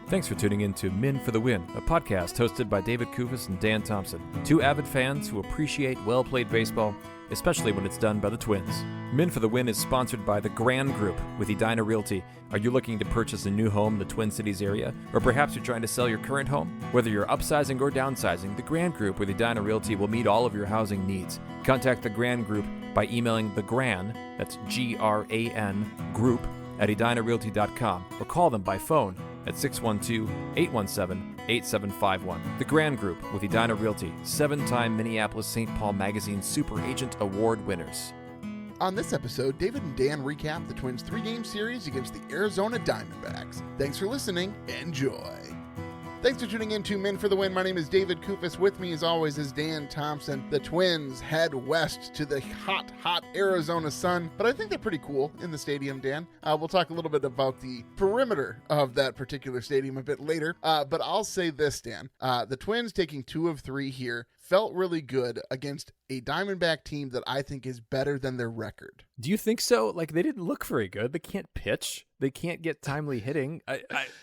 Thanks for tuning in to Men for the Win, a podcast hosted by David Kufis and Dan Thompson, two avid fans who appreciate well-played baseball, especially when it's done by the Twins. Men for the Win is sponsored by the Grand Group with Edina Realty. Are you looking to purchase a new home in the Twin Cities area? Or perhaps you're trying to sell your current home? Whether you're upsizing or downsizing, the Grand Group with Edina Realty will meet all of your housing needs. Contact the Grand Group by emailing thegran, that's G-R-A-N, group, at edinarealty.com, or call them by phone at 612-817-8751. The Grand Group with Edina Realty, 7-time Minneapolis-St. Paul Magazine Super Agent Award winners. On this episode, David and Dan recap the Twins' 3-game series against the Arizona Diamondbacks. Thanks for listening. Enjoy. Thanks for tuning in to Men for the Win. My name is David Kufis. With me, as always, is Dan Thompson. The Twins head west to the hot, hot Arizona sun, but I think they're pretty cool in the stadium, Dan. We'll talk a little bit about the perimeter of that particular stadium a bit later, but I'll say this, Dan. The Twins taking 2 of 3 here felt really good against a Diamondback team that I think is better than their record. Do you think so? Like, they didn't look very good. They can't pitch. They can't get timely hitting. I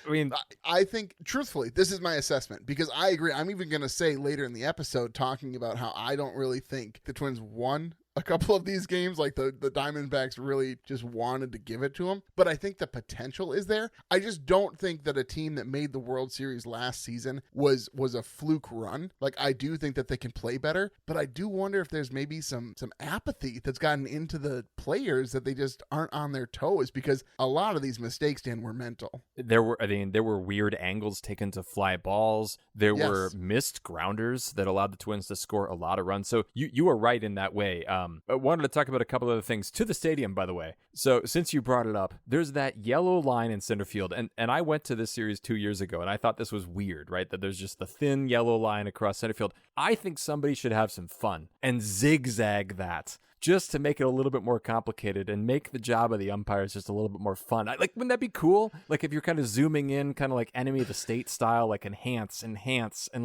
mean, I think, truthfully, this is my assessment, because I agree. I'm even going to say later in the episode, talking about how I don't really think the Twins won a couple of these games, like the Diamondbacks really just wanted to give it to them. But I think the potential is there. I just don't think that a team that made the World Series last season was a fluke run. Like, I do think that they can play better, but I do wonder if there's maybe some apathy that's gotten into the players, that they just aren't on their toes, because a lot of these mistakes, Dan, were mental. There were weird angles taken to fly balls. There were missed grounders that allowed the Twins to score a lot of runs. So you were right in that way. I wanted to talk about a couple other things to the stadium, by the way. So since you brought it up, there's that yellow line in center field. And I went to this series 2 years ago, and I thought this was weird, right? That there's just the thin yellow line across center field. I think somebody should have some fun and zigzag that, just to make it a little bit more complicated and make the job of the umpires just a little bit more fun. Wouldn't that be cool? Like, if you're kind of zooming in, kind of like Enemy of the State style, like enhance, and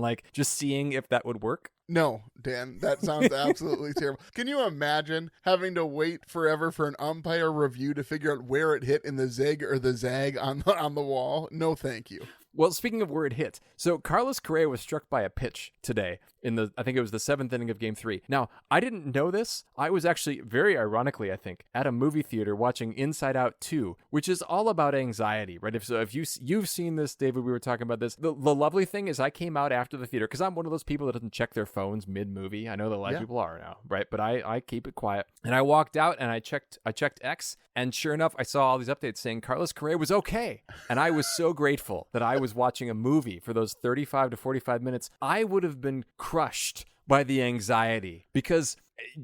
like just seeing if that would work. No, Dan, that sounds absolutely terrible. Can you imagine having to wait forever for an umpire review to figure out where it hit in the zig or the zag on the wall? No, thank you. Well, speaking of where it hit, so Carlos Correa was struck by a pitch today in I think it was the 7th inning of Game 3. Now, I didn't know this. I was actually, very ironically, I think, at a movie theater watching Inside Out 2, which is all about anxiety, right? If you've seen this, David, we were talking about this. The lovely thing is I came out after the theater, because I'm one of those people that doesn't check their phones mid-movie. I know that a lot of people are now, right? But I keep it quiet. And I walked out and I checked X, and sure enough, I saw all these updates saying Carlos Correa was okay. And I was so grateful that I was watching a movie for those 35 to 45 minutes. I would have been crushed by the anxiety, because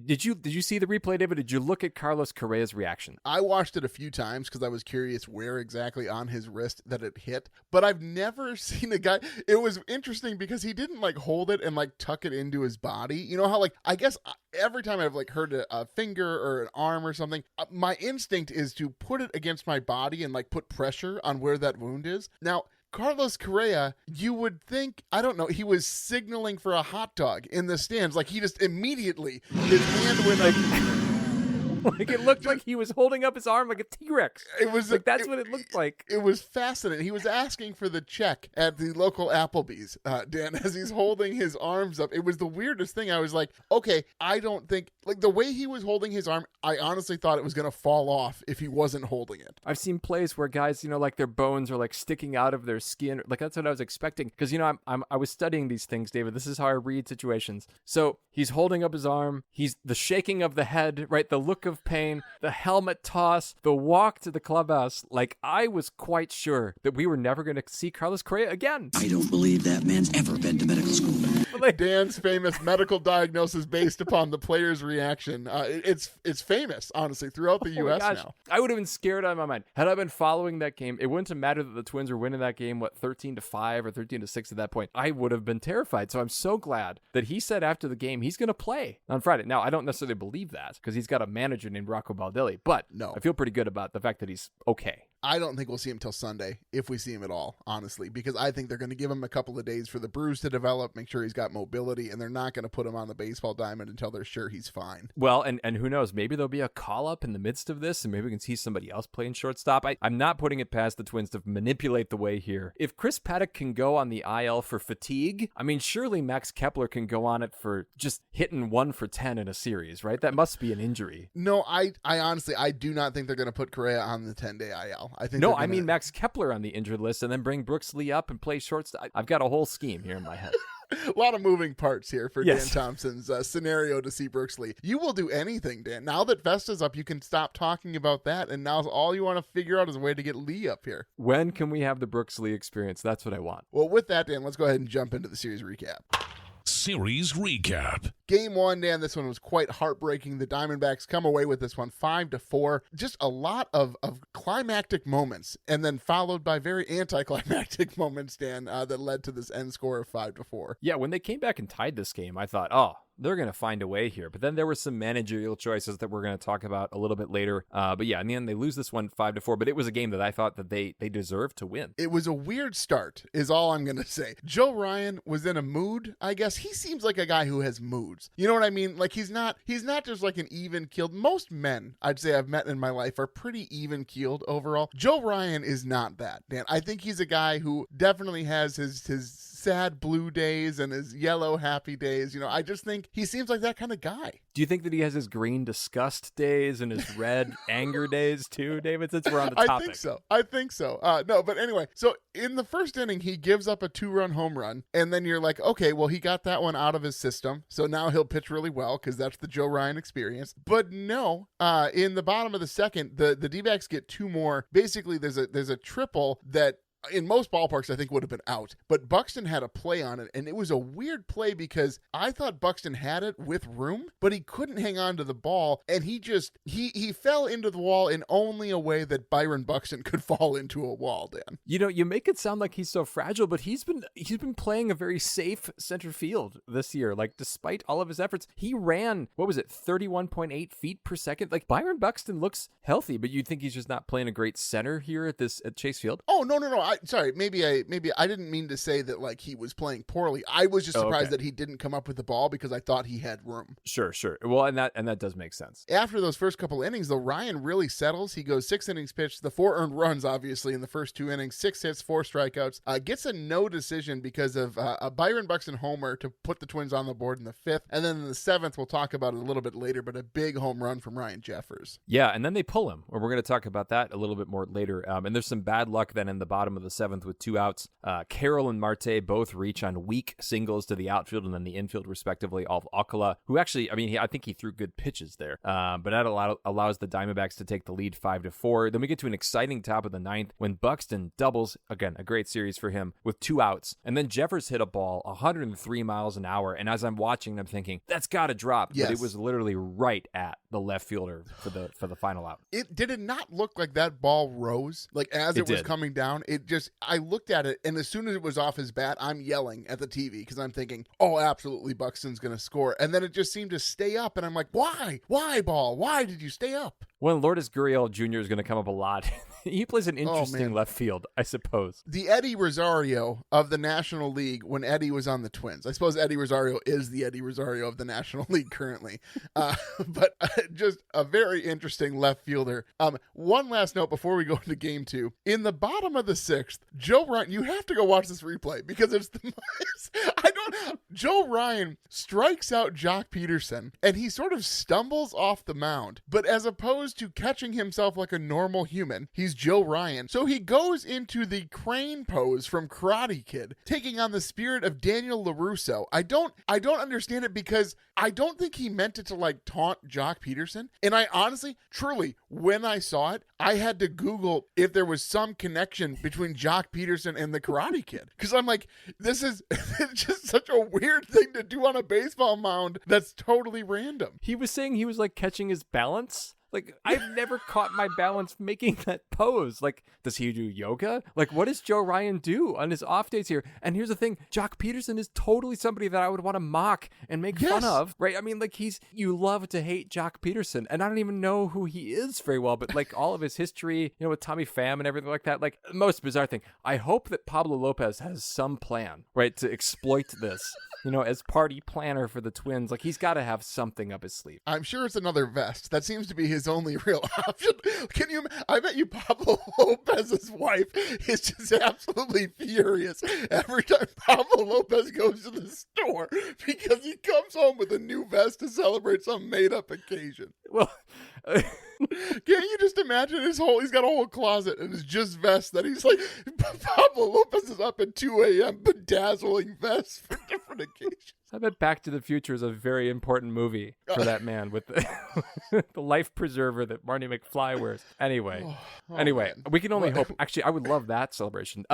did you see the replay, David? Did you look at Carlos Correa's reaction? I watched it a few times because I was curious where exactly on his wrist that it hit, but I've never seen a guy. It was interesting because he didn't like hold it and like tuck it into his body. You know how, like, I guess every time I've like heard a finger or an arm or something, my instinct is to put it against my body and like put pressure on where that wound is. Now, Carlos Correa, you would think, I don't know, he was signaling for a hot dog in the stands. Like, he just immediately, his hand went up. Like, it looked like he was holding up his arm like a T-Rex. It was like, that's what it looked like. It was fascinating. He was asking for the check at the local Applebee's, Dan, as he's holding his arms up. It was the weirdest thing. I was like, okay, I don't think, like, the way he was holding his arm, I honestly thought it was going to fall off if he wasn't holding it. I've seen plays where guys, like, their bones are like sticking out of their skin. Like, that's what I was expecting. Because, I was studying these things, David. This is how I read situations. So he's holding up his arm. He's the shaking of the head, right? The look of pain, the helmet toss, the walk to the clubhouse. Like, I was quite sure that we were never going to see Carlos Correa again. I don't believe that man's ever been to medical school. Dan's famous medical diagnosis based upon the player's reaction. It's famous, honestly, throughout the U.S. now. I would have been scared out of my mind. Had I been following that game, it wouldn't have mattered that the Twins were winning that game, 13-5 or 13-6 at that point. I would have been terrified. So I'm so glad that he said after the game he's going to play on Friday. Now, I don't necessarily believe that because he's got a manager named Rocco Baldelli, but no, I feel pretty good about the fact that he's okay. I don't think we'll see him till Sunday, if we see him at all, honestly, because I think they're going to give him a couple of days for the bruise to develop, make sure he's got mobility, and they're not going to put him on the baseball diamond until they're sure he's fine. Well, and who knows? Maybe there'll be a call-up in the midst of this, and maybe we can see somebody else playing shortstop. I'm not putting it past the Twins to manipulate the way here. If Chris Paddock can go on the IL for fatigue, I mean, surely Max Kepler can go on it for just hitting 1 for 10 in a series, right? That must be an injury. No, I honestly, I do not think they're going to put Correa on the 10-day IL. I mean Max Kepler on the injured list and then bring Brooks Lee up and play shortstop. I've got a whole scheme here in my head. A lot of moving parts here for Yes. Dan Thompson's scenario to see Brooks Lee. You will do anything, Dan. Now that Vesta's up, you can stop talking about that, and now all you want to figure out is a way to get Lee up here. When can we have the Brooks Lee experience? That's what I want. Well, with that, Dan, let's go ahead and jump into the series recap. Series recap. Game 1, Dan, this one was quite heartbreaking. The Diamondbacks come away with this one 5-4. Just a lot of climactic moments, and then followed by very anticlimactic moments, Dan, that led to this end score of 5-4. Yeah, when they came back and tied this game, I thought, oh, they're going to find a way here. But then there were some managerial choices that we're going to talk about a little bit later. But yeah, in the end, they lose this one 5-4. But it was a game that I thought that they deserved to win. It was a weird start, is all I'm going to say. Joe Ryan was in a mood, I guess. He seems like a guy who has moods. You know what I mean? Like, he's not just like an even-keeled. Most men, I'd say I've met in my life, are pretty even-keeled overall. Joe Ryan is not that, Dan. I think he's a guy who definitely has his sad blue days and his yellow happy days. You know, I just think he seems like that kind of guy. Do you think that he has his green disgust days and his red anger days too, David, since we're on the topic? I think so. No, but anyway, so in the first inning, he gives up a 2-run home run, and then you're like, okay, well, he got that one out of his system, so now he'll pitch really well, because that's the Joe Ryan experience. But no, in the bottom of the second, the D-backs get 2 more. Basically, there's a triple that in most ballparks, I think would have been out, but Buxton had a play on it, and it was a weird play because I thought Buxton had it with room, but he couldn't hang on to the ball, and he fell into the wall in only a way that Byron Buxton could fall into a wall, Dan. You know, you make it sound like he's so fragile, but he's been playing a very safe center field this year. Like, despite all of his efforts, he ran, 31.8 feet per second. Like, Byron Buxton looks healthy, but you think he's just not playing a great center here at Chase Field? Oh, no. Sorry, maybe I didn't mean to say that like he was playing poorly. I was just surprised that he didn't come up with the ball because I thought he had room. Sure. Well, and that does make sense. After those first couple innings, though, Ryan really settles. He goes 6 innings pitched, the 4 earned runs, obviously, in the first 2 innings, 6 hits, 4 strikeouts, gets a no decision because of a Byron Buxton homer to put the Twins on the board in the 5th. And then in the 7th, we'll talk about it a little bit later, but a big home run from Ryan Jeffers. Yeah, and then they pull him. We're going to talk about that a little bit more later. And there's some bad luck then in the bottom of the 7th with 2 outs. Carroll and Marte both reach on weak singles to the outfield and then the infield, respectively. Alcala, who actually, I think he threw good pitches there, but that allows the Diamondbacks to take the lead 5-4. Then we get to an exciting top of the 9th when Buxton doubles, again, a great series for him, with 2 outs. And then Jeffers hit a ball 103 miles an hour. And as I'm watching, I'm thinking, that's got to drop. Yes. But it was literally right at the left fielder for the final out. Did it not look like that ball rose? Like as it was coming down, I looked at it, and as soon as it was off his bat, I'm yelling at the TV because I'm thinking, oh, absolutely, Buxton's going to score. And then it just seemed to stay up, and I'm like, why? Why, ball? Why did you stay up? Well, Lourdes Gurriel Jr. is going to come up a lot. He plays an interesting left field, I suppose. The Eddie Rosario of the National League when Eddie was on the Twins. I suppose Eddie Rosario is the Eddie Rosario of the National League currently. But just a very interesting left fielder. One last note before we go into game 2. In the bottom of the 6th, Joe Ryan, you have to go watch this replay because it's the most, Joe Ryan strikes out Jock Peterson, and he sort of stumbles off the mound. But as opposed to catching himself like a normal human, he's Joe Ryan. So he goes into the crane pose from Karate Kid, taking on the spirit of Daniel LaRusso. I don't understand it because I don't think he meant it to like taunt Jock Peterson. And I honestly, truly, when I saw it, I had to Google if there was some connection between Jock Peterson and the Karate Kid. Because I'm like, this is just such a weird thing to do on a baseball mound that's totally random. He was saying he was like catching his balance. Like, I've never caught my balance making that pose. Like, does he do yoga? Like, what does Joe Ryan do on his off days here? And here's the thing, Jock Peterson is totally somebody that I would want to mock and make fun of, right? I mean, like, you love to hate Jock Peterson, and I don't even know who he is very well, but like all of his history, with Tommy Pham and everything like that, like, most bizarre thing. I hope that Pablo Lopez has some plan, right, to exploit this. As party planner for the Twins, like, he's got to have something up his sleeve. I'm sure it's another vest. That seems to be his only real option. I bet you Pablo Lopez's wife is just absolutely furious every time Pablo Lopez goes to the store because he comes home with a new vest to celebrate some made-up occasion. Well, can't you just imagine he's got a whole closet and it's just vests that he's like, Pablo Lopez is up at 2 a.m. bedazzling vests for different occasions. I bet Back to the Future is a very important movie for that man with the life preserver that Marty McFly wears. Anyway, man. We can only hope. Actually, I would love that celebration.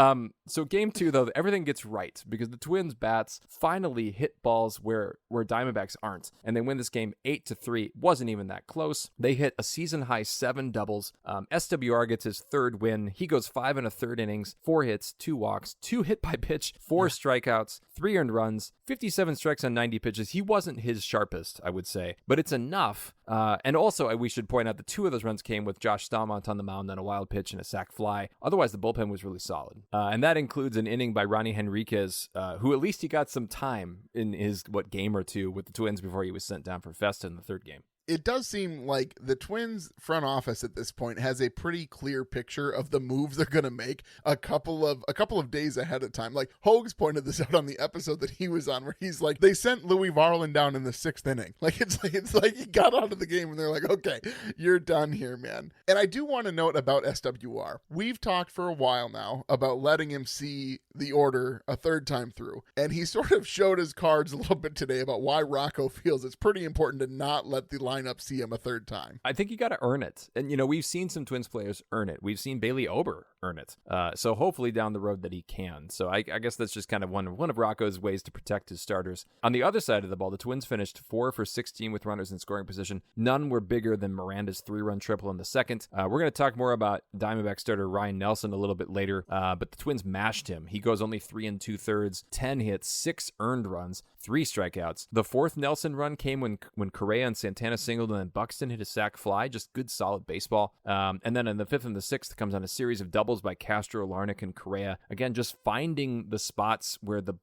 So game 2, though, everything gets right because the Twins bats finally hit balls where Diamondbacks aren't, and they win this game 8-3. Wasn't even that close. They hit a season high 7 doubles. SWR gets his 3rd win. He goes 5 1/3 innings, 4 hits, 2 walks, 2 hit by pitch, 4 strikeouts, 3 earned runs, 57 strikes on 90 pitches. He wasn't his sharpest, I would say, but it's enough. And also, we should point out that 2 of those runs came with Josh Stalmont on the mound on a wild pitch and a sac fly. Otherwise, the bullpen was really solid. And that includes an inning by Ronnie Henriquez, who at least he got some time in his, game or two with the Twins before he was sent down for Festa in the 3rd game. It does seem like the Twins front office at this point has a pretty clear picture of the moves they're going to make a couple of days ahead of time. Like, Hogs pointed this out on the episode that he was on, where he's like, they sent Louis Varland down in the 6th inning. Like, it's like he got out of the game and they're like, okay, you're done here, man. And I do want to note about SWR. We've talked for a while now about letting him see the order a 3rd time through. And he sort of showed his cards a little bit today about why Rocco feels it's pretty important to not let the lineup see him a 3rd time. I think you got to earn it. And, we've seen some Twins players earn it. We've seen Bailey Ober earn it. So hopefully down the road that he can. So I guess that's just kind of one of Rocco's ways to protect his starters. On the other side of the ball, the Twins finished 4 for 16 with runners in scoring position. None were bigger than Miranda's 3-run triple in the 2nd. We're going to talk more about Diamondback starter Ryan Nelson a little bit later, but the Twins mashed him. He goes only 3 2/3, 10 hits, 6 earned runs, 3 strikeouts. The 4th Nelson run came when Correa and Santana singled and then Buxton hit a sac fly. Just good, solid baseball. And then in the 5th and the 6th comes on a series of doubles by Castro, Larnach, and Correa. Again, just finding the spots where the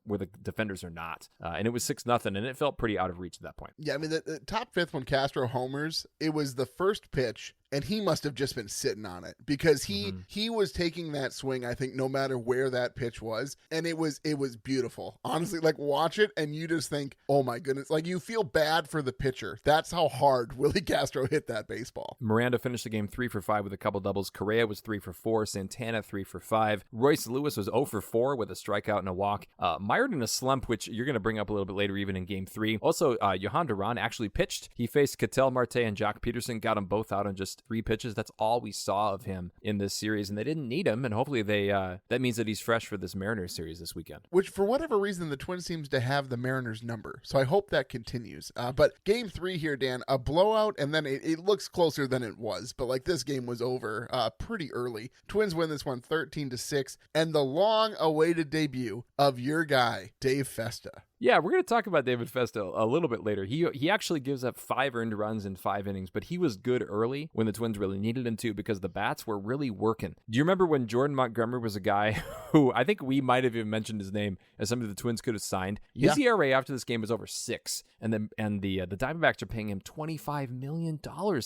defenders are not. And it was 6-0, and it felt pretty out of reach at that point. Yeah, I mean, the top 5th when Castro homers, it was the first pitch, and he must have just been sitting on it because he was taking that swing, I think, no matter where that pitch was, and it was beautiful. Honestly, like, watch it and you just think, oh my goodness, like, you feel bad for the pitcher. That's how hard Willi Castro hit that baseball. Miranda finished the game 3 for 5 with a couple doubles. Correa was 3 for 4. Santana 3 for 5. Royce Lewis was 0 for 4 with a strikeout and a walk. Mired in a slump, which you're going to bring up a little bit later, even in game 3. Also, Johan Duran actually pitched. He faced Ketel Marte and Jock Peterson, got them both out on just 3 pitches. That's all we saw of him in this series, and they didn't need him, and hopefully that means that he's fresh for this Mariners series this weekend. Which, for whatever reason, the Twins seems to have the Mariners number, so I hope that continues. But game 3 here, Dan, a blowout, and then it looks closer than it was, but like, this game was over pretty early. Twins win this one 13-6, and the long-awaited debut of your guy, Dave Festa. Yeah, we're going to talk about David Festa a little bit later. He actually gives up 5 earned runs in 5 innings, but he was good early when the Twins really needed him to because the bats were really working. Do you remember when Jordan Montgomery was a guy who I think we might have even mentioned his name as somebody the Twins could have signed? His ERA after this game was over 6, and the Diamondbacks are paying him $25 million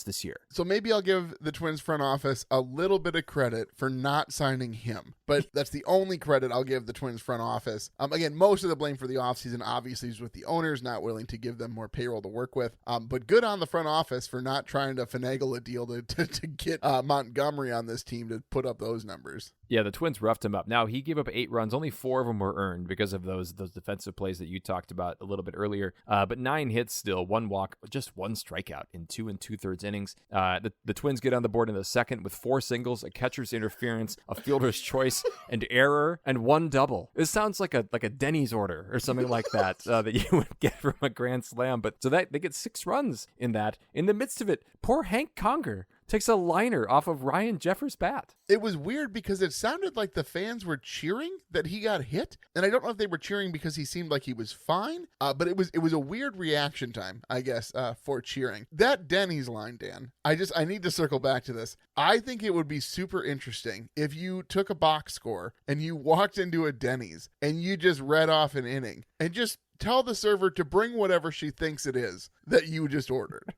this year. So maybe I'll give the Twins front office a little bit of credit for not signing him, but that's the only credit I'll give the Twins front office. Again, most of the blame for the offseason obviously is with the owners not willing to give them more payroll to work with. But good on the front office for not trying to finagle a deal to get Montgomery on this team to put up those numbers. Yeah, the Twins roughed him up. Now, he gave up 8 runs. Only 4 of them were earned because of those defensive plays that you talked about a little bit earlier. But 9 hits still, 1 walk, just 1 strikeout in 2 2/3 innings. The Twins get on the board in the 2nd with 4 singles, a catcher's interference, a fielder's choice, and error, and 1 double. This sounds like a Denny's order or something like that that you would get from a grand slam. But so that they get 6 runs in that. In the midst of it, poor Hank Conger takes a liner off of Ryan Jeffers' bat. It was weird because it sounded like the fans were cheering that he got hit. And I don't know if they were cheering because he seemed like he was fine, but it was a weird reaction time, I guess, for cheering. That Denny's line, Dan, I need to circle back to this. I think it would be super interesting if you took a box score and you walked into a Denny's and you just read off an inning and just tell the server to bring whatever she thinks it is that you just ordered.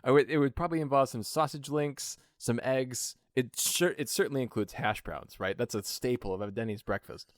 It would probably involve some sausage links, some eggs. It certainly includes hash browns, right? That's a staple of a Denny's breakfast.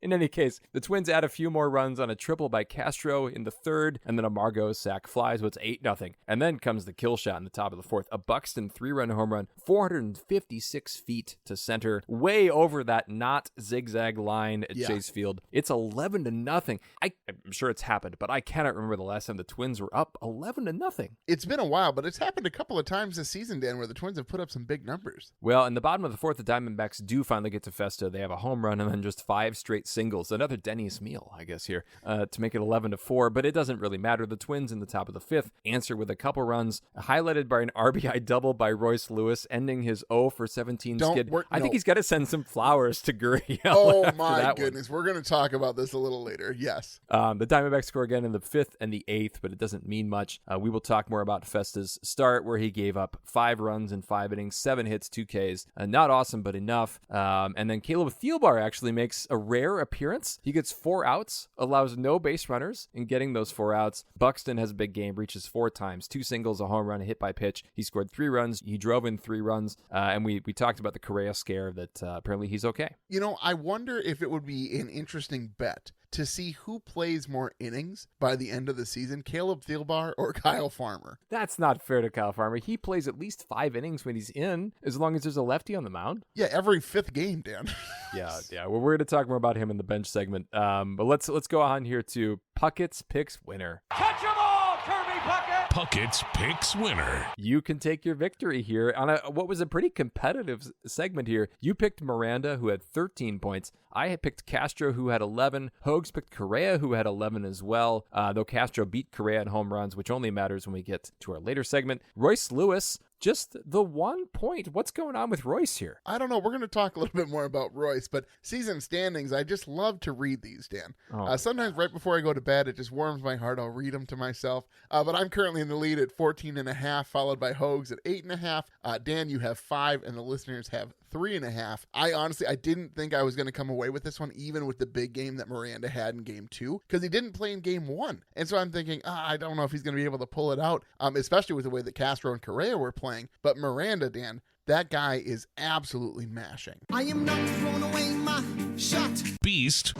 In any case, the Twins add a few more runs on a triple by Castro in the 3rd, and then a Margot sac flies, so it's 8-0. And then comes the kill shot in the top of the 4th. A Buxton 3-run home run, 456 feet to center, way over that not zigzag line at Chase Field. It's 11-0. I'm sure it's happened, but I cannot remember the last time the Twins were up 11-0. It's been a while, but it's happened a couple of times this season, Dan, where the Twins have put up some big numbers. Well, in the bottom of the 4th, the Diamondbacks do finally get to Festa. They have a home run and then just 5 straight singles. Another Denny's meal, I guess, here to make it 11-4, but it doesn't really matter. The Twins in the top of the 5th answer with a couple runs, highlighted by an RBI double by Royce Lewis, ending his 0-for-17 skid. I think he's got to send some flowers to Gurriel. Oh my goodness. We're going to talk about this a little later. Yes. The Diamondbacks score again in the 5th and the 8th, but it doesn't mean much. We will talk more about Festa's start, where he gave up 5 runs in 5 innings, 7 hits, 2 Ks. Not awesome, but enough. And then Caleb Thielbar actually makes a rare appearance. He gets 4 outs, allows no base runners in getting those 4 outs. Buxton has a big game, reaches 4 times, 2 singles, a home run, a hit by pitch. He scored 3 runs. He drove in 3 runs. And we talked about the Correa scare that apparently he's okay. You know, I wonder if it would be an interesting bet to see who plays more innings by the end of the season, Caleb Thielbar or Kyle Farmer. That's not fair to Kyle Farmer. He plays at least 5 innings when he's in, as long as there's a lefty on the mound. Yeah, every 5th game, Dan. Yeah. Well, we're going to talk more about him in the bench segment. But let's go on here to Puckett's Picks Winner. Catch 'em all, Kirby Puckett! Puckett's Picks Winner. You can take your victory here on what was a pretty competitive segment here. You picked Miranda, who had 13 points. I had picked Castro, who had 11. Hogs picked Correa, who had 11 as well, though Castro beat Correa in home runs, which only matters when we get to our later segment. Royce Lewis, just the 1 point. What's going on with Royce here? I don't know. We're going to talk a little bit more about Royce, but season standings, I just love to read these, Dan. Sometimes right before I go to bed, it just warms my heart. I'll read them to myself. But I'm currently in the lead at 14.5, followed by Hogs at 8.5. Dan, you have 5, and the listeners have 3.5. I didn't think I was going to come away with this one, even with the big game that Miranda had in game 2, because he didn't play in game 1. And so I'm thinking, I don't know if he's going to be able to pull it out, especially with the way that Castro and Correa were playing. But Miranda, Dan, that guy is absolutely mashing. I am not throwing away my shot. Beast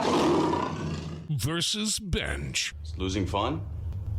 versus Bench. Is losing fun?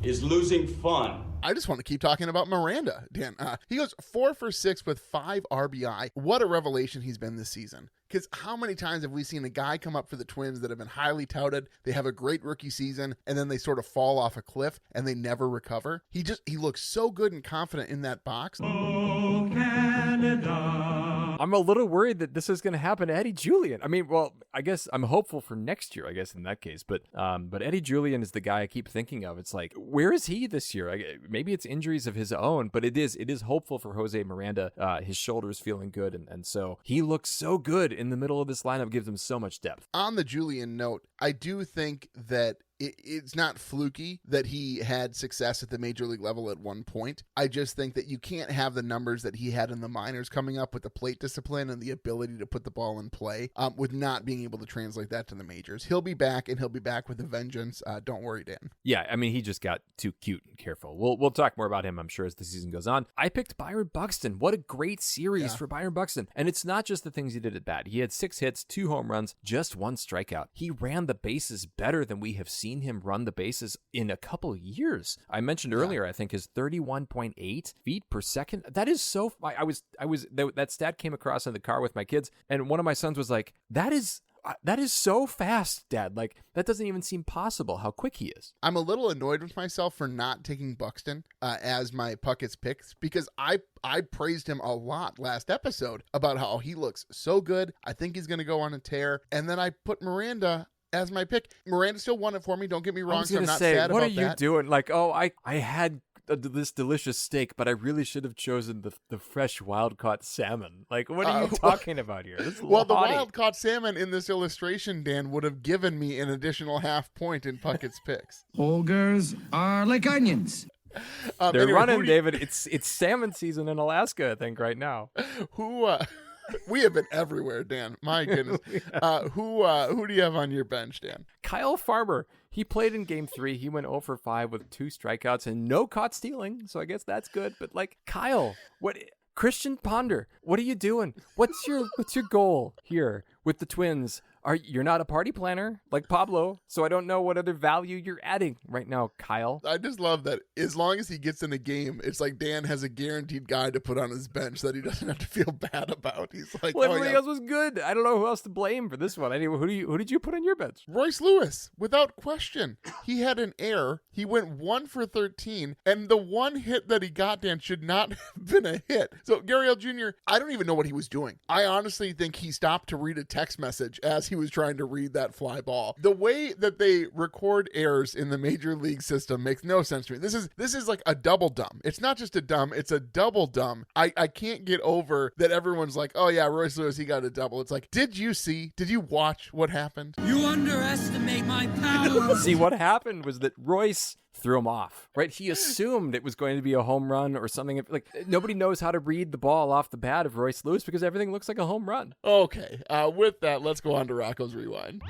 Is losing fun? I just want to keep talking about Miranda, Dan. He goes 4 for 6 with 5 RBI. What a revelation he's been this season. Because how many times have we seen a guy come up for the Twins that have been highly touted, they have a great rookie season, and then they sort of fall off a cliff and they never recover? He looks so good and confident in that box. Oh, Canada. I'm a little worried that this is going to happen to Eddie Julian. I mean, well, I guess I'm hopeful for next year, I guess, in that case. But Eddie Julian is the guy I keep thinking of. It's like, where is he this year? Maybe it's injuries of his own, but it is hopeful for Jose Miranda. His shoulder's feeling good, and so he looks so good in the middle of this lineup, gives him so much depth. On the Julian note, I do think that it's not fluky that he had success at the major league level at one point. I just think that you can't have the numbers that he had in the minors coming up with the plate discipline and the ability to put the ball in play with not being able to translate that to the majors. He'll be back, and he'll be back with a vengeance. Don't worry, Dan. Yeah, I mean, he just got too cute and careful. We'll talk more about him, I'm sure, as the season goes on. I picked Byron Buxton. What a great series for Byron Buxton. And it's not just the things he did at bat. He had 6 hits, 2 home runs, just 1 strikeout. He ran the bases better than we have seen him run the bases in a couple years. I mentioned earlier, I think his 31.8 feet per second. That is so. That stat came across in the car with my kids, and one of my sons was like, "That is so fast, Dad. Like, that doesn't even seem possible how quick he is." I'm a little annoyed with myself for not taking Buxton as my Puckett's picks, because I praised him a lot last episode about how he looks so good. I think he's going to go on a tear. And then I put Miranda as my pick. Miranda still won it for me. Don't get me wrong. I was So I'm gonna not say, sad what about are you that. doing? Like, oh, I had this delicious steak, but I really should have chosen the fresh wild caught salmon. Like, what are you talking about here? This is Well, the laughing. wild caught salmon in this illustration, Dan, would have given me an additional half point in Puckett's picks. Ogres are like onions. They're anyway, running, who do you- David. It's salmon season in Alaska, I think, right now. Who? We have been everywhere, Dan. My goodness. Who do you have on your bench, Dan? Kyle Farmer. He played in game 3. He went 0 for 5 with 2 strikeouts and no caught stealing. So I guess that's good. But like, Kyle, what? Christian Ponder, what are you doing? What's your goal here with the Twins? You're not a party planner like Pablo, so I don't know what other value you're adding right now, Kyle. I just love that as long as he gets in a game, it's like Dan has a guaranteed guy to put on his bench that he doesn't have to feel bad about. He's like, Well, oh, everybody yeah. else was good. I don't know who else to blame for this one. Anyway, who did you put on your bench? Royce Lewis, without question. He had an error. He went 1 for 13, and the one hit that he got, Dan, should not have been a hit. So Gary L. Jr., I don't even know what he was doing. I honestly think he stopped to read a text message as he was trying to read that fly ball. The way that they record errors in the major league system makes no sense to me. This is like a double dumb. It's not just a dumb, it's a double dumb. I can't get over that everyone's like, oh yeah, Royce Lewis, he got a double. It's like, did you watch what happened? You underestimate my power. See, what happened was that Royce threw him off, right? He assumed it was going to be a home run or something. Like, nobody knows how to read the ball off the bat of Royce Lewis because everything looks like a home run. Okay, with that, let's go on to Rocco's Rewind.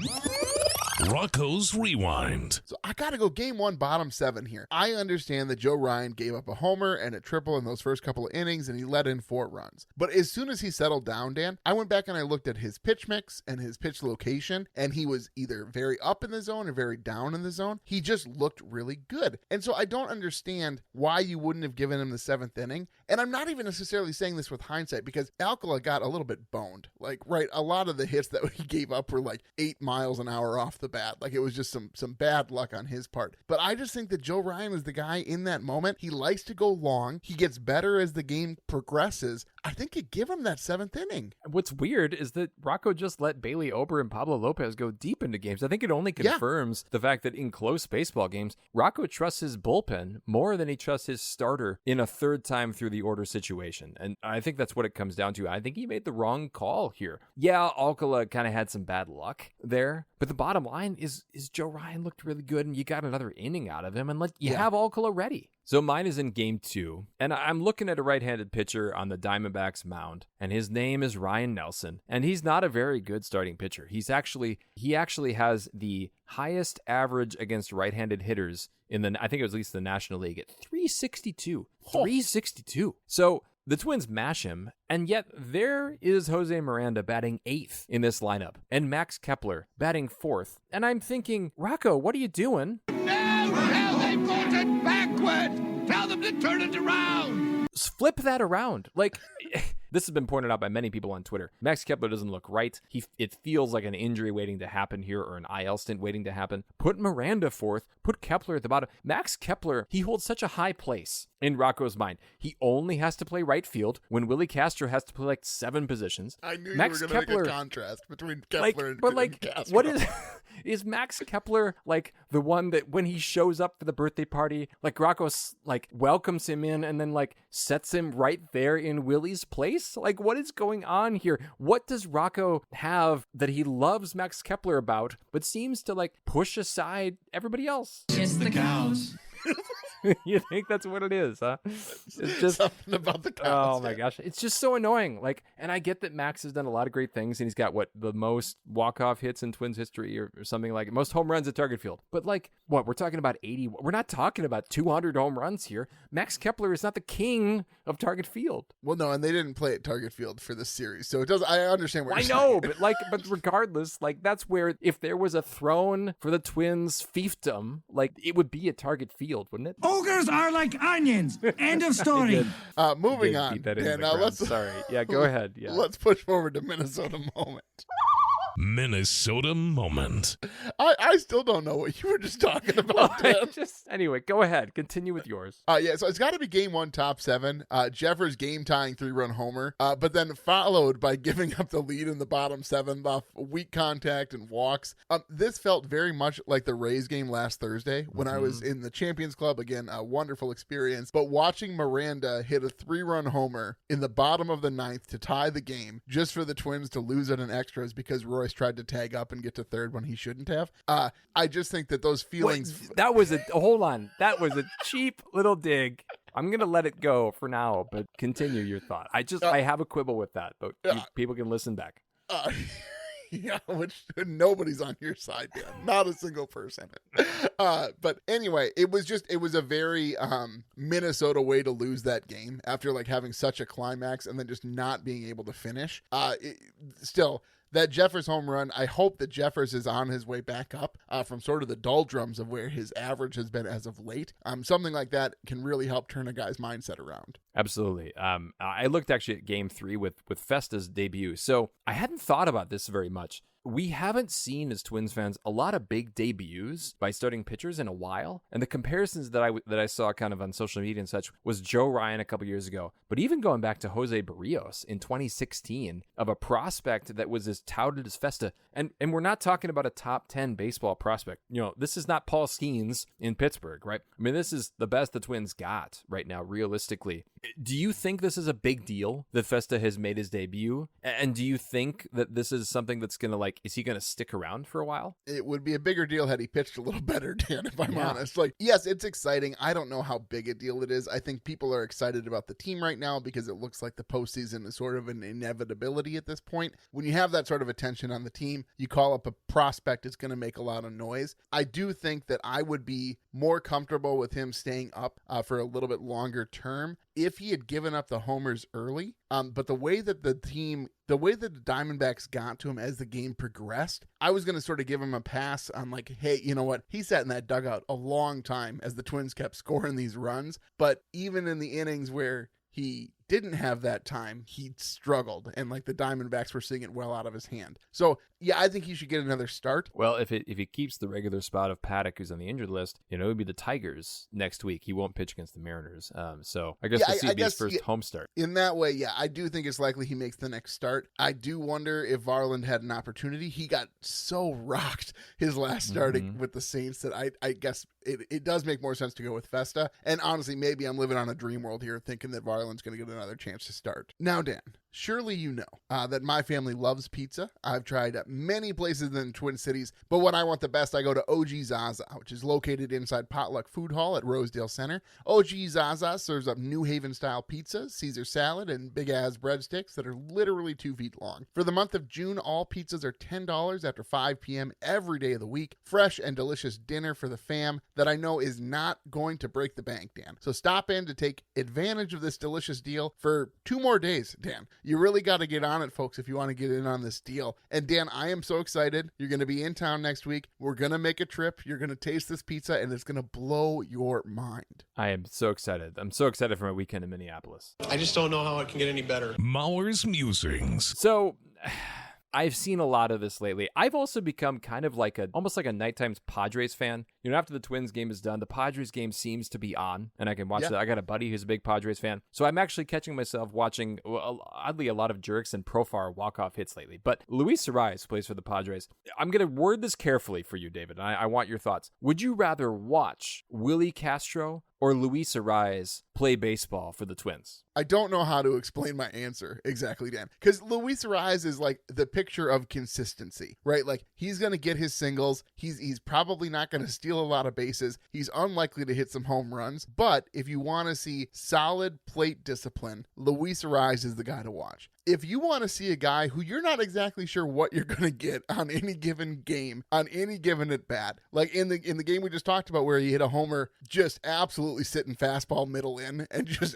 Rocco's Rewind. So I got to go game 1, bottom 7 here. I understand that Joe Ryan gave up a homer and a triple in those first couple of innings, and he let in 4 runs. But as soon as he settled down, Dan, I went back and I looked at his pitch mix and his pitch location, and he was either very up in the zone or very down in the zone. He just looked really good. And so I don't understand why you wouldn't have given him the 7th inning. And I'm not even necessarily saying this with hindsight, because Alcala got a little bit boned. Like, right, a lot of the hits that he gave up were like 8 miles an hour off the bat. Like, it was just some bad luck on his part. But I just think that Joe Ryan is the guy in that moment. He likes to go long. He gets better as the game progresses. I think you give him that 7th inning. What's weird is that Rocco just let Bailey Ober and Pablo Lopez go deep into games. I think it only confirms the fact that in close baseball games, Rocco trusts his bullpen more than he trusts his starter in a third time through the order situation. And I think that's what it comes down to. I think he made the wrong call here. Yeah, Alcala kind of had some bad luck there, but the bottom line is Joe Ryan looked really good, and you got another inning out of him, and you have Alcala ready. So mine is in game 2, and I'm looking at a right-handed pitcher on the Diamondbacks mound, and his name is Ryan Nelson, and he's not a very good starting pitcher. He actually has the highest average against right-handed hitters in I think it was at least the National League at 362. 362. So the Twins mash him, and yet there is Jose Miranda batting 8th in this lineup, and Max Kepler batting 4th. And I'm thinking, Rocco, what are you doing? Now they put it backward. Tell them to turn it around. Flip that around. Like, this has been pointed out by many people on Twitter. Max Kepler doesn't look right. It feels like an injury waiting to happen here, or an IL stint waiting to happen. Put Miranda 4th. Put Kepler at the bottom. Max Kepler, he holds such a high place in Rocco's mind. He only has to play right field when Willi Castro has to play like 7 positions. I knew Max you were going to Kepler, make a contrast between Kepler and Castro. What is Max Kepler like the one that when he shows up for the birthday party, like Rocco like welcomes him in and then like sets him right there in Willi's place? Like, what is going on here? What does Rocco have that he loves Max Kepler about, but seems to like push aside everybody else? Kiss the cows. You think that's what it is, huh? It's just something about the cows. Oh my gosh, it's just so annoying. Like, and I get that Max has done a lot of great things, and he's got the most walk-off hits in Twins history, or something like it. Most home runs at Target Field. But like, what we're talking about 80? We're not talking about 200 home runs here. Max Kepler is not the king of Target Field. Well, no, and they didn't play at Target Field for this series, so it does. I understand what you're saying. I know, but regardless, like that's where if there was a throne for the Twins fiefdom, like it would be at Target Field, wouldn't it? Ogres are like onions. End of story. Moving on. Beat that into Dan, the ground. let's Sorry. Yeah, go ahead. Yeah. Let's push forward to Minnesota moment. Minnesota moment. I still don't know what you were just talking about, Dan. Anyway, go ahead. Continue with yours. Yeah, so it's got to be game one, top seven. Jeffers game-tying 3-run homer, but then followed by giving up the lead in the bottom seventh off weak contact and walks. This felt very much like the Rays game last Thursday when I was in the Champions Club. Again, a wonderful experience. But watching Miranda hit a 3-run homer in the bottom of the ninth to tie the game just for the Twins to lose it in extras because Royce tried to tag up and get to third when he shouldn't have. I just think that those feelings... Wait, that was hold on. That was a cheap little dig. I'm going to let it go for now, but continue your thought. I have a quibble with that, but people can listen back. Yeah, which nobody's on your side, Dan. Not a single person. But anyway, it was a very Minnesota way to lose that game after like having such a climax and then just not being able to finish. Still, that Jeffers home run, I hope that Jeffers is on his way back up from sort of the doldrums of where his average has been as of late. Something like that can really help turn a guy's mindset around. Absolutely. I looked actually at game 3 with Festa's debut. So I hadn't thought about this very much. We haven't seen, as Twins fans, a lot of big debuts by starting pitchers in a while. And the comparisons that I saw kind of on social media and such was Joe Ryan a couple years ago. But even going back to Jose Barrios in 2016 of a prospect that was as touted as Festa. And we're not talking about a top 10 baseball prospect. You know, this is not Paul Skeens in Pittsburgh, right? I mean, this is the best the Twins got right now, realistically. Do you think this is a big deal that Festa has made his debut? And do you think that this is something that's going to is he going to stick around for a while? It would be a bigger deal had he pitched a little better, Dan, if I'm honest. Yes, it's exciting. I don't know how big a deal it is. I think people are excited about the team right now because it looks like the postseason is sort of an inevitability at this point. When you have that sort of attention on the team, you call up a prospect, it's going to make a lot of noise. I do think that I would be more comfortable with him staying up for a little bit longer term if he had given up the homers early. But the way that the Diamondbacks got to him as the game progressed, I was going to sort of give him a pass on like, hey, you know what? He sat in that dugout a long time as the Twins kept scoring these runs. But even in the innings where he didn't have that time, he struggled, and like the Diamondbacks were seeing it well out of his hand. So yeah, I think he should get another start. Well, if he keeps the regular spot of Paddock, who's on the injured list, it would be the Tigers next week. He won't pitch against the Mariners. So I guess we'll see his first home start. In that way, yeah, I do think it's likely he makes the next start. I do wonder if Varland had an opportunity. He got so rocked his last starting with the Saints that I guess it does make more sense to go with Festa. And honestly, maybe I'm living on a dream world here thinking that Varland's going to get another chance to start. Now, Dan, surely you know that my family loves pizza. I've tried many places in the Twin Cities, but when I want the best, I go to OG Zaza, which is located inside Potluck Food Hall at Rosedale Center. OG Zaza serves up New Haven-style pizzas, Caesar salad, and big-ass breadsticks that are literally 2 feet long. For the month of June, all pizzas are $10 after 5 p.m. every day of the week. Fresh and delicious dinner for the fam that I know is not going to break the bank, Dan. So stop in to take advantage of this delicious deal for 2 more days, Dan. You really got to get on it, folks, if you want to get in on this deal. And Dan, I am so excited. You're going to be in town next week. We're going to make a trip. You're going to taste this pizza, and it's going to blow your mind. I am so excited. I'm so excited for my weekend in Minneapolis. I just don't know how it can get any better. Mauer's Musings. So I've seen a lot of this lately. I've also become kind of like almost like a nighttime Padres fan. You know, after the Twins game is done, the Padres game seems to be on, and I can watch that. I got a buddy who's a big Padres fan. So I'm actually catching myself watching, oddly, a lot of Jerks and Profar walk-off hits lately. But Luis Arraez plays for the Padres. I'm going to word this carefully for you, David. I want your thoughts. Would you rather watch Willi Castro or Luis Arraez play baseball for the Twins? I don't know how to explain my answer exactly, Dan, because Luis Arraez is like the picture of consistency, right? Like he's going to get his singles. He's probably not going to steal a lot of bases. He's unlikely to hit some home runs. But if you want to see solid plate discipline, Luis Arraez is the guy to watch. If you want to see a guy who you're not exactly sure what you're going to get on any given game, on any given at bat, like in the game we just talked about where he hit a homer, just absolutely sitting fastball middle in and just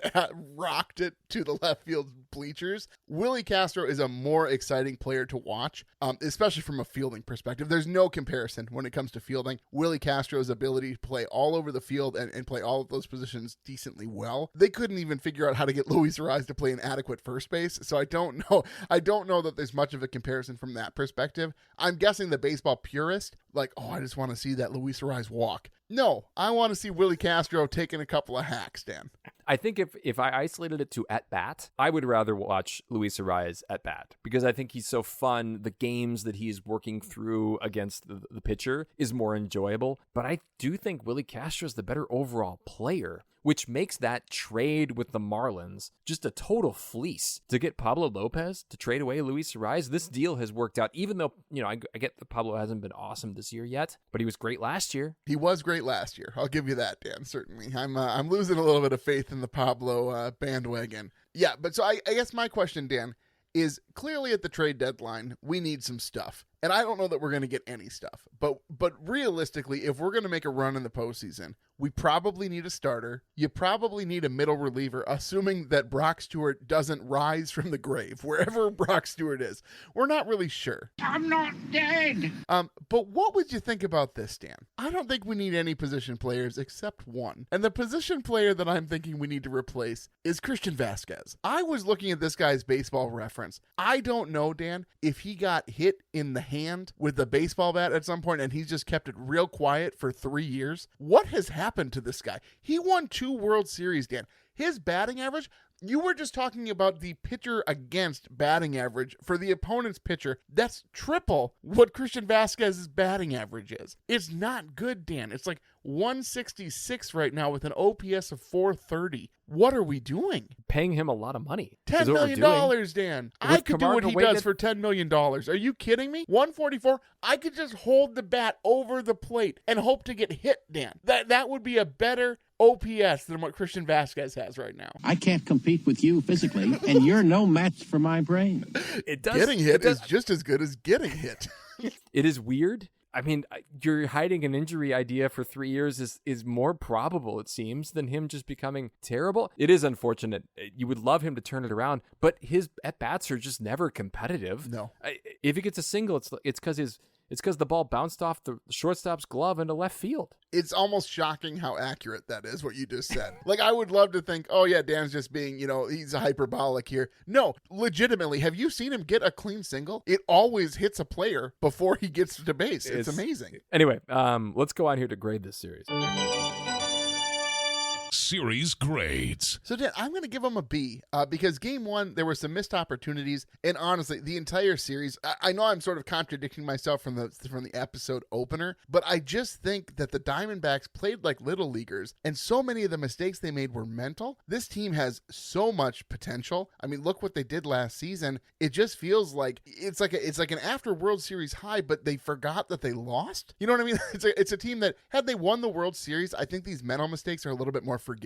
rocked it to the left field bleachers, Willi Castro is a more exciting player to watch, especially from a fielding perspective. There's no comparison when it comes to fielding. Willi Castro's ability to play all over the field and play all of those positions decently well. They couldn't even figure out how to get Luis Arraez to play an adequate first base, so I don't don't know. I don't know that there's much of a comparison from that perspective. I'm guessing the baseball purist, like, oh, I just want to see that Luis Arraez walk. No, I want to see Willi Castro taking a couple of hacks, Dan. I think if I isolated it to at bat, I would rather watch Luis Arraez at bat because I think he's so fun. The games that he's working through against the pitcher is more enjoyable. But I do think Willi Castro is the better overall player, which makes that trade with the Marlins just a total fleece. To get Pablo Lopez to trade away Luis Arraez, this deal has worked out, even though, I get that Pablo hasn't been awesome this year yet, but he was great last year. He was great last year. I'll give you that, Dan, certainly. I'm losing a little bit of faith in the Pablo bandwagon. Yeah, but so I guess my question, Dan, is clearly at the trade deadline, we need some stuff. And I don't know that we're going to get any stuff. But realistically, if we're going to make a run in the postseason, we probably need a starter. You probably need a middle reliever, assuming that Brock Stewart doesn't rise from the grave, wherever Brock Stewart is. We're not really sure. I'm not dead. But what would you think about this, Dan? I don't think we need any position players except one. And the position player that I'm thinking we need to replace is Christian Vasquez. I was looking at this guy's baseball reference. I don't know, Dan, if he got hit in the hand with the baseball bat at some point and he's just kept it real quiet for 3 years. What has happened to this guy? He won 2 World Series, Dan. His batting average, you were just talking about the pitcher against batting average for the opponent's pitcher. That's triple what Christian Vasquez's batting average is. It's not good, Dan. It's like 166 right now with an OPS of 430. What are we doing? Paying him a lot of money. $10 million, Dan. I could do what he does for $10 million. Are you kidding me? 144, I could just hold the bat over the plate and hope to get hit, Dan. That would be a better OPS than what Christian Vasquez has right now. I can't compete with you physically, and you're no match for my brain. Getting hit is just as good as getting hit. It is weird. I mean, you're hiding an injury idea for 3 years is more probable, it seems, than him just becoming terrible. It is unfortunate. You would love him to turn it around, but his at-bats are just never competitive. No. If he gets a single, it's because the ball bounced off the shortstop's glove into left field. It's almost shocking how accurate that is, what you just said. Like, I would love to think, oh, yeah, Dan's just being, he's hyperbolic here. No, legitimately, have you seen him get a clean single? It always hits a player before he gets to base. It's amazing. Anyway, let's go on here to grade this series. Series grades. So, Dan, I'm going to give them a B because game 1, there were some missed opportunities. And honestly, the entire series, I know I'm sort of contradicting myself from the episode opener, but I just think that the Diamondbacks played like little leaguers, and so many of the mistakes they made were mental. This team has so much potential. I mean, look what they did last season. It just feels like it's like an after World Series high, but they forgot that they lost. You know what I mean? It's a team that, had they won the World Series, I think these mental mistakes are a little bit more forgivable.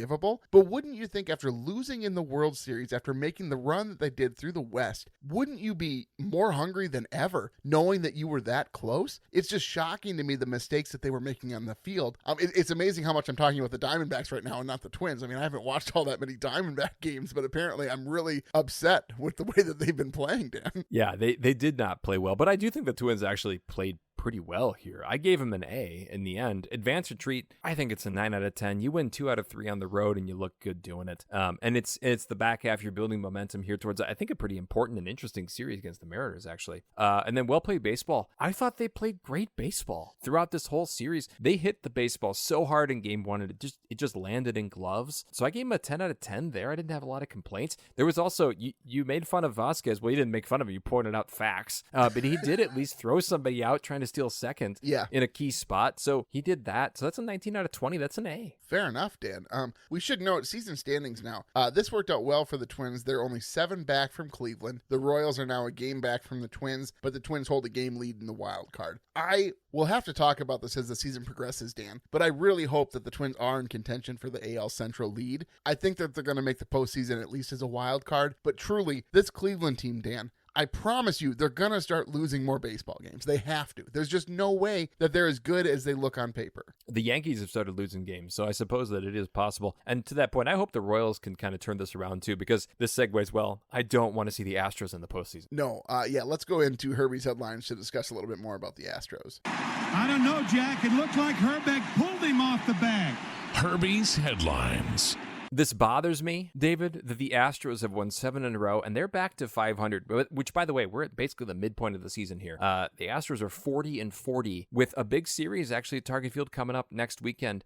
But wouldn't you think after losing in the World Series, after making the run that they did through the West, wouldn't you be more hungry than ever knowing that you were that close? It's just shocking to me the mistakes that they were making on the field. It's amazing how much I'm talking about the Diamondbacks right now and not the Twins. I mean, I haven't watched all that many Diamondback games, but apparently I'm really upset with the way that they've been playing, Dan. Yeah, they did not play well, but I do think the Twins actually played pretty well here. I gave him an A in the end. Advance or treat, I think it's a 9 out of 10. You win 2 out of 3 on the road and you look good doing it. And it's the back half. You're building momentum here towards, I think, a pretty important and interesting series against the Mariners, actually. And then well-played baseball. I thought they played great baseball throughout this whole series. They hit the baseball so hard in game 1 and it just landed in gloves. So I gave him a 10 out of 10 there. I didn't have a lot of complaints. There was also, you made fun of Vasquez. Well, you didn't make fun of him. You pointed out facts. But he did at least throw somebody out trying to steal second in a key spot. So he did that. So that's a 19 out of 20. That's an A. Fair enough, Dan. We should note season standings now. This worked out well for the Twins. They're only 7 back from Cleveland. The Royals are now a game back from the Twins, but the Twins hold a game lead in the wild card. I will have to talk about this as the season progresses, Dan, but I really hope that the Twins are in contention for the AL Central lead. I think that they're going to make the postseason at least as a wild card, but truly, this Cleveland team, Dan, I promise you, they're going to start losing more baseball games. They have to. There's just no way that they're as good as they look on paper. The Yankees have started losing games, so I suppose that it is possible. And to that point, I hope the Royals can kind of turn this around too, because this segues well. I don't want to see the Astros in the postseason. No, let's go into Herbie's headlines to discuss a little bit more about the Astros. I don't know, Jack. It looked like Herbeck pulled him off the bag. Herbie's headlines. This bothers me, David, that the Astros have won 7 in a row, and they're back to 500, which, by the way, we're at basically the midpoint of the season here. The Astros are 40-40 with a big series actually at Target Field coming up next weekend.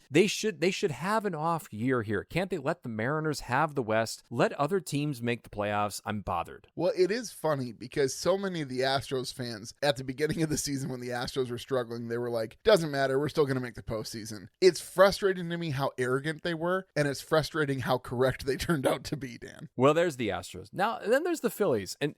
They should have an off year here. Can't they let the Mariners have the West? Let other teams make the playoffs? I'm bothered. Well, it is funny because so many of the Astros fans at the beginning of the season when the Astros were struggling, they were like, doesn't matter, we're still going to make the postseason. It's frustrating to me how arrogant they were, and it's frustrating how correct they turned out to be, Dan. Well, there's the Astros. Now, then there's the Phillies. And,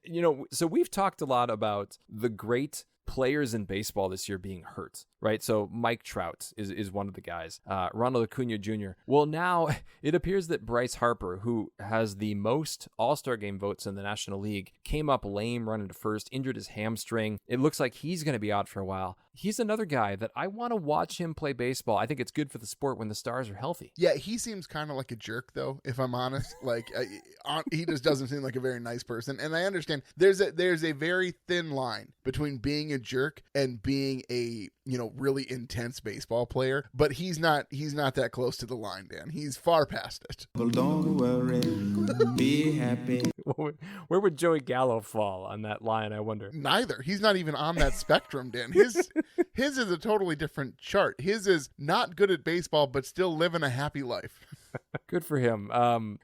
so we've talked a lot about the great players in baseball this year being hurt, right? So Mike Trout is one of the guys. Ronald Acuna Jr. Well, now it appears that Bryce Harper, who has the most All-Star game votes in the National League, came up lame running to first, injured his hamstring. It looks like he's going to be out for a while. He's another guy that I want to watch him play baseball. I think it's good for the sport when the stars are healthy. Yeah, he seems kind of like a jerk, though, if I'm honest. He just doesn't seem like a very nice person. And I understand there's a very thin line between being a jerk and being a really intense baseball player. But he's not that close to the line, Dan. He's far past it. Well, don't worry, be happy. Where would Joey Gallo fall on that line, I wonder? Neither. He's not even on that spectrum, Dan. His is a totally different chart. His is not good at baseball, but still living a happy life. Good for him.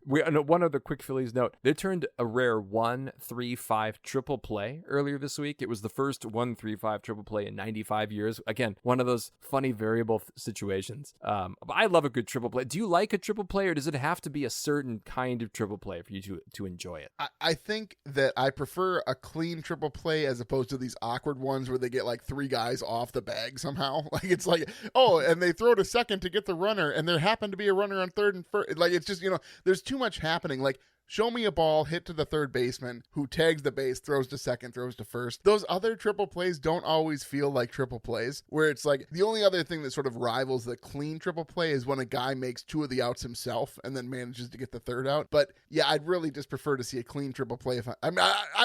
One other quick Phillies note. They turned a rare 1-3-5 triple play earlier this week. It was the first 1-3-5 triple play in 95 years. Again, one of those funny variable situations. I love a good triple play. Do you like a triple play, or does it have to be a certain kind of triple play for you to enjoy it? I think that I prefer a clean triple play as opposed to these awkward ones where they get like 3 guys off the bag somehow. Like it's like, and they throw to second to get the runner, and there happened to be a runner on third and first. Like it's just, there's too much happening. Like, show me a ball hit to the third baseman who tags the base, throws to second, throws to first. Those other triple plays don't always feel like triple plays, where it's like the only other thing that sort of rivals the clean triple play is when a guy makes 2 of the outs himself and then manages to get the third out. But yeah, I'd really just prefer to see a clean triple play. I'm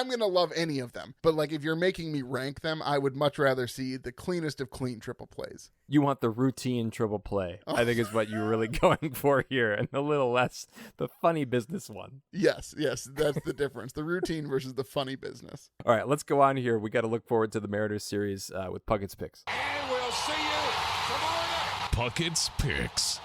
going to love any of them. But like if you're making me rank them, I would much rather see the cleanest of clean triple plays. You want the routine triple play, I think is what you're really going for here, and a little less the funny business one. Yes, that's the difference. The routine versus the funny business. All right, let's go on here. We got to look forward to the Mariners series with Puckett's Picks. And we'll see you tomorrow night. Puckett's Picks.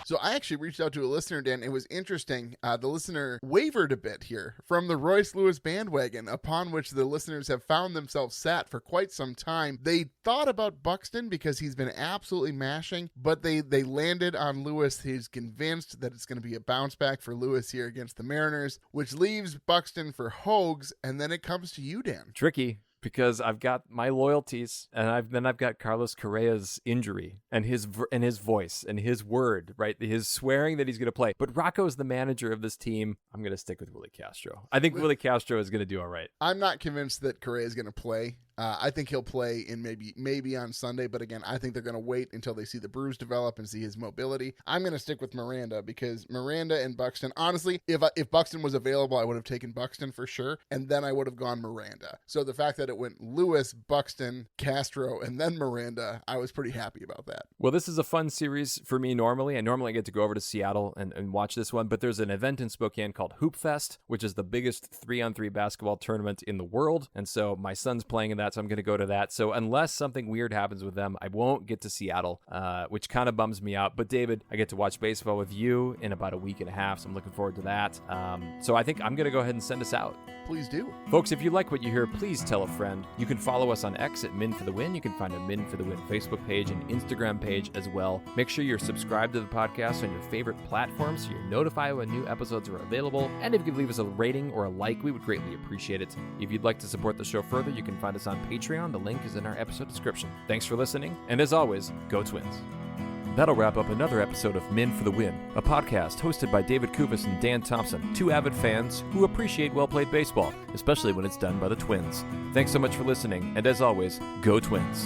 So I actually reached out to a listener, Dan. It was interesting. The listener wavered a bit here from the Royce Lewis bandwagon, upon which the listeners have found themselves sat for quite some time. They thought about Buxton because he's been absolutely mashing, but they landed on Lewis. He's convinced that it's going to be a bounce back for Lewis here against the Mariners, which leaves Buxton for Hogs, and then it comes to you, Dan. Tricky. Because I've got my loyalties, and I've got Carlos Correa's injury and his voice and his word, right? His swearing that he's going to play. But Rocco's the manager of this team. I'm going to stick with Willi Castro. I think Willi Castro is going to do all right. I'm not convinced that Correa is going to play. I think he'll play in maybe on Sunday, but again, I think they're going to wait until they see the bruise develop and see his mobility. I'm going to stick with Miranda because Miranda and Buxton, honestly, if Buxton was available, I would have taken Buxton for sure, and then I would have gone Miranda. So the fact that it went Lewis, Buxton, Castro, and then Miranda, I was pretty happy about that. Well, this is a fun series for me normally. I normally get to go over to Seattle and watch this one, but there's an event in Spokane called Hoop Fest, which is the biggest 3-on-3 basketball tournament in the world, and so my son's playing in that. So I'm going to go to that. So unless something weird happens with them, I won't get to Seattle, which kind of bums me out. But David, I get to watch baseball with you in about a week and a half, so I'm looking forward to that. So I think I'm going to go ahead and send us out. Please do. Folks, if you like what you hear, please tell a friend. You can follow us on X at Min for the Win. You can find a Min for the Win Facebook page and Instagram page as well. Make sure you're subscribed to the podcast on your favorite platform so you're notified when new episodes are available. And if you could leave us a rating or a like, we would greatly appreciate it. If you'd like to support the show further, you can find us on Patreon. The link is in our episode description. Thanks for listening, and as always, go Twins. That'll wrap up another episode of Min for the Win, a podcast hosted by David Kuvas and Dan Thompson, 2 avid fans who appreciate well-played baseball, especially when it's done by the Twins. Thanks so much for listening, and as always, go Twins.